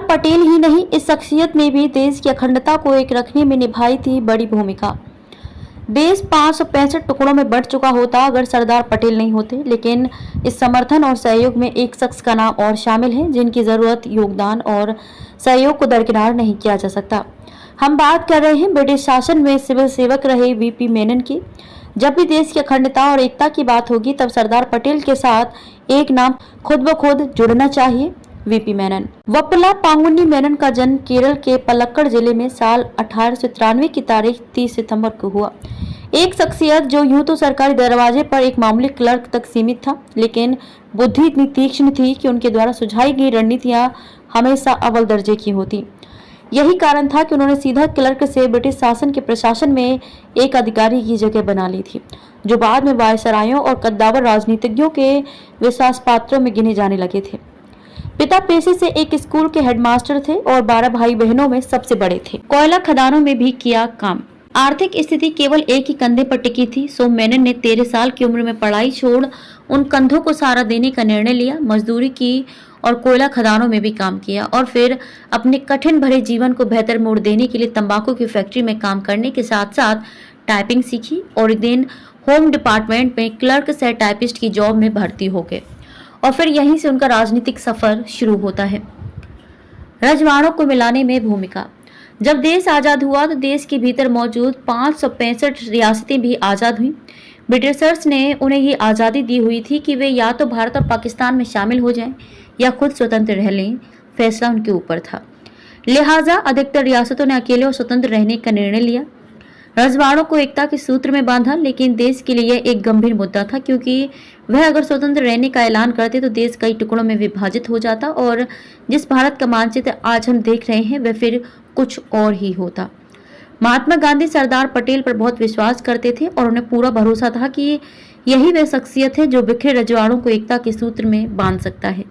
पटेल ही नहीं, इस शख्सियत ने भी देश की अखंडता को एक रखने में निभाई थी बड़ी भूमिका। देश 565 टुकड़ों में बंट चुका होता अगर सरदार पटेल नहीं होते, लेकिन इस समर्थन और सहयोग में एक शख्स का नाम और शामिल है जिनकी जरूरत, योगदान और सहयोग को दरकिनार नहीं किया जा सकता। हम बात कर रहे हैं ब्रिटिश शासन में सिविल सेवक रहे वीपी मेनन की। जब भी देश की अखंडता और एकता की बात होगी तब सरदार पटेल के साथ एक नाम खुद ब खुद जुड़ना चाहिए, वीपी मेनन। वप्पला पांगुनी मेनन का जन्म केरल के पलक्कड़ जिले में साल 1893 की तारीख 30 सितंबर को हुआ। एक शख्सियत जो यूं तो सरकारी दरवाजे पर एक मामूली क्लर्क तक सीमित था, लेकिन बुद्धि इतनी तीक्ष्ण थी कि उनके द्वारा सुझाई गई रणनीतियां हमेशा अव्वल दर्जे की होती। यही कारण था कि उन्होंने सीधा क्लर्क से ब्रिटिश शासन के प्रशासन में एक अधिकारी की जगह बना ली थी, जो बाद में वायसरायों और कद्दावर राजनीतिज्ञों के विश्वास पात्रों में गिने जाने लगे थे। पिता पेशे से एक स्कूल के हेडमास्टर थे और 12 भाई बहनों में सबसे बड़े थे। कोयला खदानों में भी किया काम। आर्थिक स्थिति केवल एक ही कंधे पर टिकी थी, सो मेनन ने 13 साल की उम्र में पढ़ाई छोड़ उन कंधों को सहारा देने का निर्णय लिया। मजदूरी की और कोयला खदानों में भी काम किया और फिर अपने कठिन भरे जीवन को बेहतर मोड़ देने के लिए तंबाकू की फैक्ट्री में काम करने के साथ साथ टाइपिंग सीखी और एक दिन होम डिपार्टमेंट में क्लर्क से टाइपिस्ट की जॉब में भर्ती हो गए और फिर यहीं से उनका राजनीतिक सफर शुरू होता है। रजवाड़ों को मिलाने में भूमिका। जब देश आजाद हुआ तो देश के भीतर मौजूद 565 रियासतें भी आजाद हुई। ब्रिटिशर्स ने उन्हें ये आज़ादी दी हुई थी कि वे या तो भारत और पाकिस्तान में शामिल हो जाएं या खुद स्वतंत्र रह लें, फैसला उनके ऊपर था। लिहाजा अधिकतर रियासतों ने अकेले और स्वतंत्र रहने का निर्णय लिया। रजवाड़ों को एकता के सूत्र में बांधा, लेकिन देश के लिए एक गंभीर मुद्दा था, क्योंकि वह अगर स्वतंत्र रहने का ऐलान करते तो देश कई टुकड़ों में विभाजित हो जाता और जिस भारत का मानचित्र आज हम देख रहे हैं वह फिर कुछ और ही होता। महात्मा गांधी सरदार पटेल पर बहुत विश्वास करते थे और उन्हें पूरा भरोसा था कि यही वह शख्सियत है जो बिखरे रजवाड़ों को एकता के सूत्र में बांध सकता है।